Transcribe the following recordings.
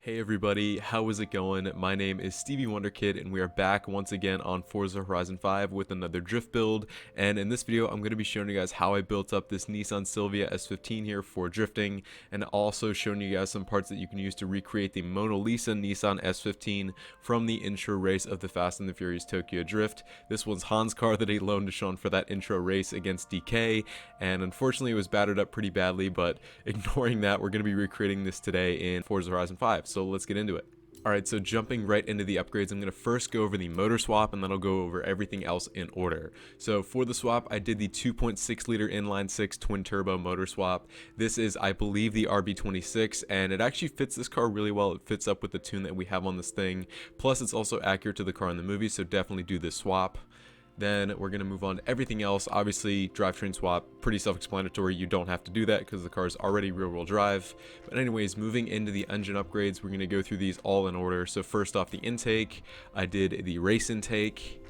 Hey everybody, how is it going? My name is StevieWunderKid and we are back once again on Forza Horizon 5 with another drift build. And in this video, I'm going to be showing you guys how I built up this Nissan Silvia S15 here for drifting, and also showing you guys some parts that you can use to recreate the Mona Lisa Nissan S15 from the intro race of the Fast and the Furious Tokyo Drift. This one's Han's car that he loaned to Sean for that intro race against DK, and unfortunately it was battered up pretty badly, but ignoring that, we're going to be recreating this today in Forza Horizon 5. So let's get into it. Alright, so jumping right into the upgrades, I'm going to first go over the motor swap and then I'll go over everything else in order. So for the swap, I did the 2.6 liter inline 6 twin turbo motor swap. This is, I believe, the RB26, and it actually fits this car really well. It fits up with the tune that we have on this thing. Plus it's also accurate to the car in the movie, so definitely do this swap. Then we're going to move on to everything else. Obviously, drivetrain swap, pretty self-explanatory. You don't have to do that because the car is already rear-wheel drive. But anyways, moving into the engine upgrades, we're going to go through these all in order. So first off, the intake, I did the race intake.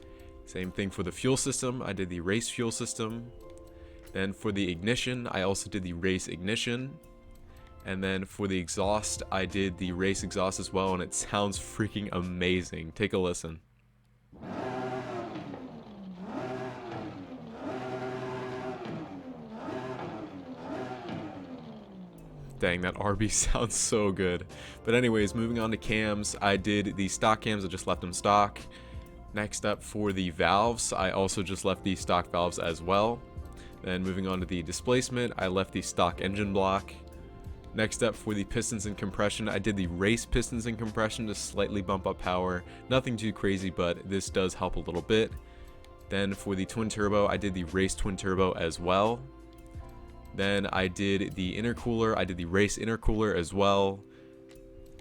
Same thing for the fuel system, I did the race fuel system. Then for the ignition, I also did the race ignition. And then for the exhaust, I did the race exhaust as well, and it sounds freaking amazing. Take a listen. Dang, that RB sounds so good. But anyways, moving on to cams, I did the stock cams, I just left them stock. Next up, for the valves, I also just left the stock valves as well. Then moving on to the displacement, I left the stock engine block. Next up, for the pistons and compression, I did the race pistons and compression to slightly bump up power. Nothing too crazy, but this does help a little bit. Then for the twin turbo, I did the race twin turbo as well. Then I did the intercooler, I did the race intercooler as well.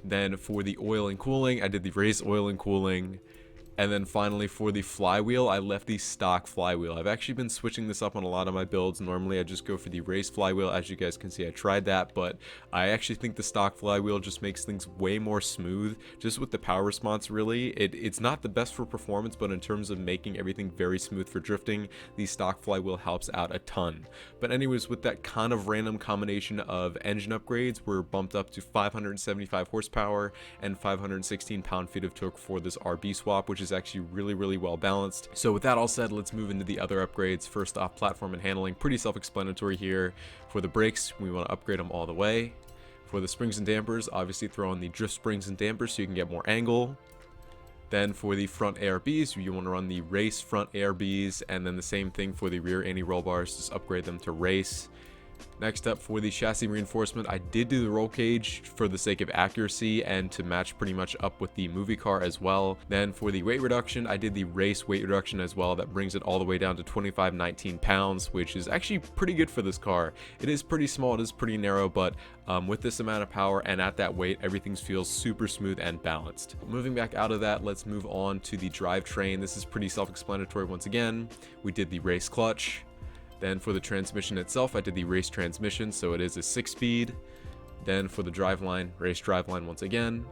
Then for the oil and cooling, I did the race oil and cooling. And then finally for the flywheel, I left the stock flywheel. I've actually been switching this up on a lot of my builds. Normally I just go for the race flywheel. As you guys can see, I tried that, but I actually think the stock flywheel just makes things way more smooth, just with the power response really. It's not the best for performance, but in terms of making everything very smooth for drifting, the stock flywheel helps out a ton. But anyways, with that kind of random combination of engine upgrades, we're bumped up to 575 horsepower and 516 pound-feet of torque for this RB swap, which is actually really well balanced. So with that all said, let's move into the other upgrades. First off, platform and handling, pretty self-explanatory here. For the brakes, we want to upgrade them all the way. For the springs and dampers, obviously throw on the drift springs and dampers so you can get more angle. Then for the front ARBs, you want to run the race front ARBs, and then the same thing for the rear anti-roll bars, just upgrade them to race. Next up, for the chassis reinforcement, I did do the roll cage for the sake of accuracy and to match pretty much up with the movie car as well. Then for the weight reduction, I did the race weight reduction as well. That brings it all the way down to 2519 pounds, which is actually pretty good for this car. It is pretty small, it is pretty narrow, but with this amount of power and at that weight, everything feels super smooth and balanced. Moving back out of that, let's move on to the drivetrain. This is pretty self-explanatory once again. We did the race clutch. Then for the transmission itself, I did the race transmission, so it is a 6-speed. Then for the driveline, race driveline once again.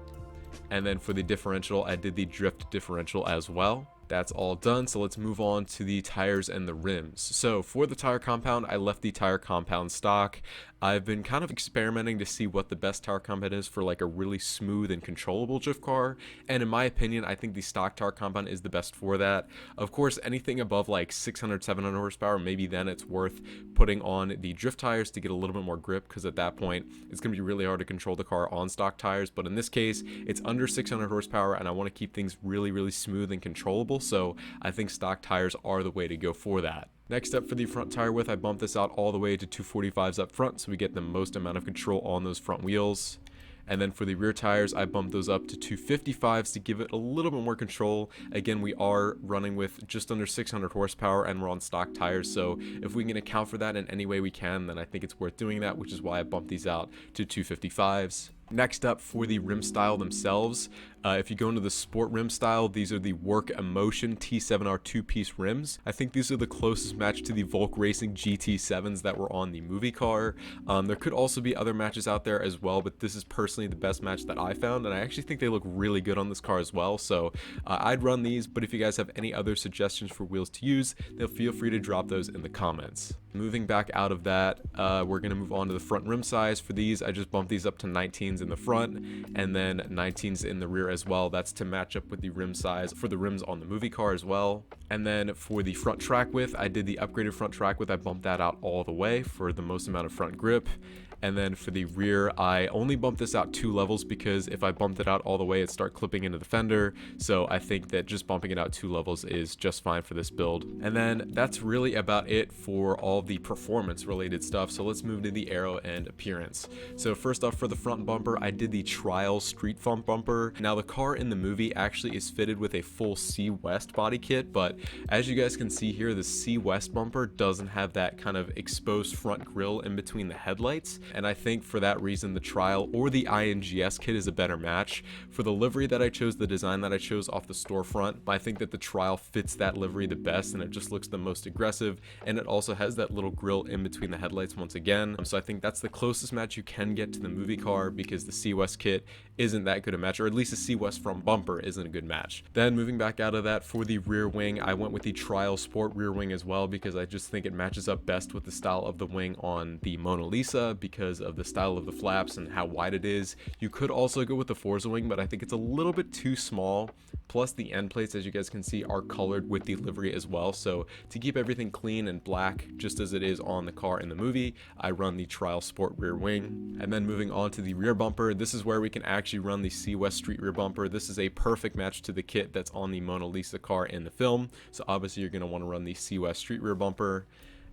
And then for the differential, I did the drift differential as well. That's all done, so let's move on to the tires and the rims. So for the tire compound, I left the tire compound stock. I've been kind of experimenting to see what the best tire compound is for like a really smooth and controllable drift car, and in my opinion, I think the stock tire compound is the best for that. Of course, anything above like 600-700 horsepower, maybe then it's worth putting on the drift tires to get a little bit more grip, because at that point, it's going to be really hard to control the car on stock tires. But in this case, it's under 600 horsepower, and I want to keep things really smooth and controllable, so I think stock tires are the way to go for that. Next up, for the front tire width, I bumped this out all the way to 245s up front so we get the most amount of control on those front wheels. And then for the rear tires, I bumped those up to 255s to give it a little bit more control. Again, we are running with just under 600 horsepower and we're on stock tires, so if we can account for that in any way we can, then I think it's worth doing that, which is why I bumped these out to 255s. Next up, for the rim style themselves, If you go into the sport rim style, these are the Work Emotion T7R 2-piece rims. I think these are the closest match to the Volk Racing GT7s that were on the movie car. There could also be other matches out there as well, but this is personally the best match that I found, and I actually think they look really good on this car as well. So I'd run these, but if you guys have any other suggestions for wheels to use, then feel free to drop those in the comments. Moving back out of that, we're going to move on to the front rim size. For these, I just bumped these up to 19s in the front and then 19s in the rear as well. That's to match up with the rim size for the rims on the movie car as well. And then for the front track width, I did the upgraded front track width. I bumped that out all the way for the most amount of front grip. And then for the rear, I only bumped this out 2 levels because if I bumped it out all the way, it'd start clipping into the fender. So I think that just bumping it out 2 levels is just fine for this build. And then that's really about it for all the performance related stuff. So let's move to the aero and appearance. So first off, for the front bumper, I did the Trial Street front bumper. Now the car in the movie actually is fitted with a full C West body kit, but as you guys can see here, the C West bumper doesn't have that kind of exposed front grille in between the headlights. And I think for that reason, the Trial or the INGS kit is a better match. For the livery that I chose, the design that I chose off the storefront, I think that the Trial fits that livery the best, and it just looks the most aggressive, and it also has that little grille in between the headlights once again. So I think that's the closest match you can get to the movie car, because the C West kit isn't that good a match, or at least the C West front bumper isn't a good match. Then moving back out of that, for the rear wing, I went with the Trial Sport rear wing as well, because I just think it matches up best with the style of the wing on the Mona Lisa, because of the style of the flaps and how wide it is. You could also go with the Forza wing, but I think it's a little bit too small. Plus the end plates, as you guys can see, are colored with the livery as well. So to keep everything clean and black, just as it is on the car in the movie, I run the Trial Sport rear wing. And then moving on to the rear bumper, this is where we can actually run the C West Street rear bumper. This is a perfect match to the kit that's on the Mona Lisa car in the film. So obviously you're going to want to run the C West Street rear bumper.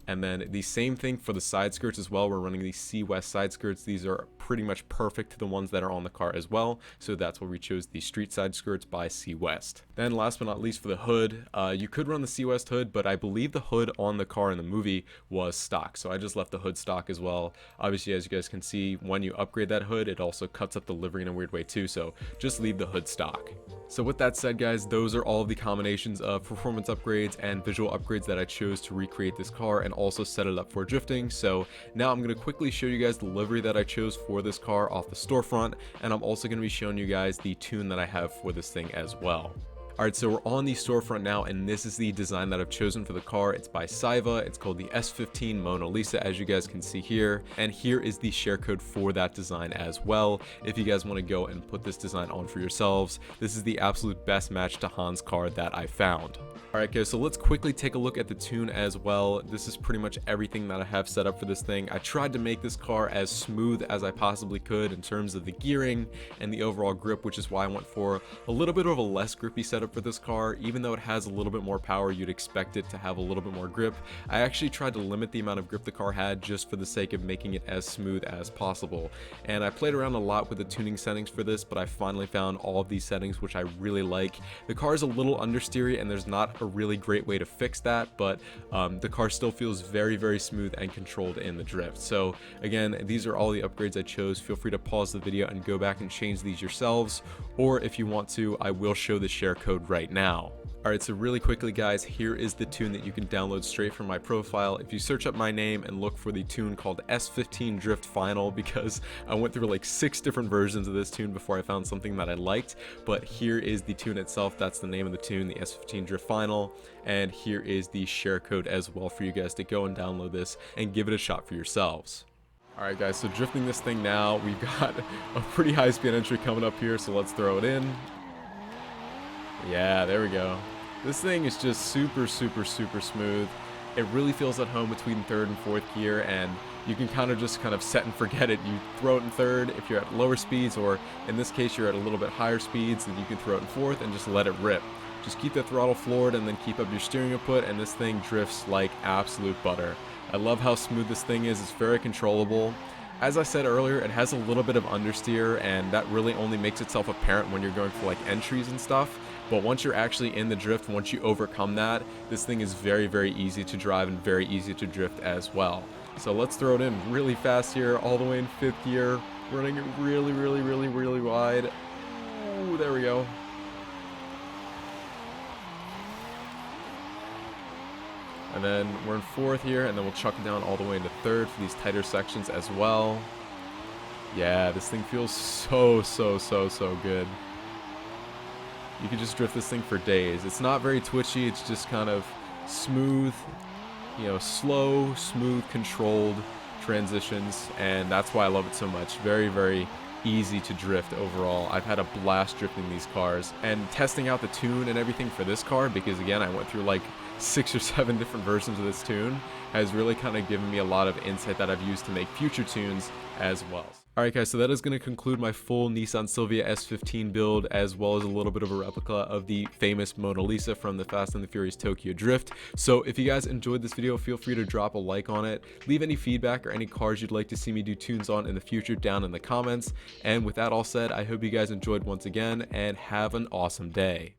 And then the same thing for the side skirts as well. We're running the C West side skirts. These are pretty much perfect to the ones that are on the car as well. So that's why we chose the street side skirts by C West. Then last but not least, for the hood, you could run the C West hood, but I believe the hood on the car in the movie was stock. So I just left the hood stock as well. Obviously, as you guys can see, when you upgrade that hood, it also cuts up the livery in a weird way too. So just leave the hood stock. So with that said, guys, those are all of the combinations of performance upgrades and visual upgrades that I chose to recreate this car and also set it up for drifting. So now I'm going to quickly show you guys the livery that I chose for this car off the storefront, and I'm also going to be showing you guys the tune that I have for this thing as well. Alright, so we're on the storefront now, and this is the design that I've chosen for the car. It's by Silvia. It's called the S15 Mona Lisa, as you guys can see here. And here is the share code for that design as well, if you guys want to go and put this design on for yourselves. This is the absolute best match to Han's car that I found. Alright guys, so let's quickly take a look at the tune as well. This is pretty much everything that I have set up for this thing. I tried to make this car as smooth as I possibly could in terms of the gearing and the overall grip, which is why I went for a little bit of a less grippy setup for this car. Even though it has a little bit more power, you'd expect it to have a little bit more grip. I actually tried to limit the amount of grip the car had just for the sake of making it as smooth as possible. And I played around a lot with the tuning settings for this, but I finally found all of these settings which I really like. The car is a little understeery and there's not a really great way to fix that, but the car still feels very, very smooth and controlled in the drift. So again, these are all the upgrades I chose. Feel free to pause the video and go back and change these yourselves, or if you want to, I will show the share code right now. Alright, so really quickly guys, here is the tune that you can download straight from my profile. If you search up my name and look for the tune called S15 Drift Final, because I went through like 6 different versions of this tune before I found something that I liked, but here is the tune itself. That's the name of the tune, the S15 Drift Final, and here is the share code as well for you guys to go and download this and give it a shot for yourselves. Alright guys, so drifting this thing now, we've got a pretty high speed entry coming up here, so let's throw it in. Yeah, there we go. This thing is just super, super, super smooth. It really feels at home between 3rd and 4th gear, and you can kind of set and forget it. You throw it in 3rd if you're at lower speeds, or in this case you're at a little bit higher speeds, then you can throw it in 4th and just let it rip. Just keep the throttle floored and then keep up your steering input, and this thing drifts like absolute butter. I love how smooth this thing is. It's very controllable. As I said earlier, it has a little bit of understeer, and that really only makes itself apparent when you're going for like entries and stuff. But once you're actually in the drift, once you overcome that, this thing is very, very easy to drive and very easy to drift as well. So let's throw it in really fast here, all the way in 5th gear, running it really, really, really, really wide. Ooh, there we go. And then we're in 4th here, and then we'll chuck it down all the way into 3rd for these tighter sections as well. Yeah, this thing feels so good. You can just drift this thing for days. It's not very twitchy, it's just kind of smooth, you know, slow, smooth, controlled transitions, and that's why I love it so much. Very easy to drift overall. I've had a blast drifting these cars and testing out the tune and everything for this car, because again, I went through like 6 or 7 different versions of this tune, has really kind of given me a lot of insight that I've used to make future tunes as well. Alright guys, so that is going to conclude my full Nissan Silvia S15 build, as well as a little bit of a replica of the famous Mona Lisa from the Fast and the Furious Tokyo Drift. So if you guys enjoyed this video, feel free to drop a like on it, leave any feedback or any cars you'd like to see me do tunes on in the future down in the comments, and with that all said, I hope you guys enjoyed once again, and have an awesome day.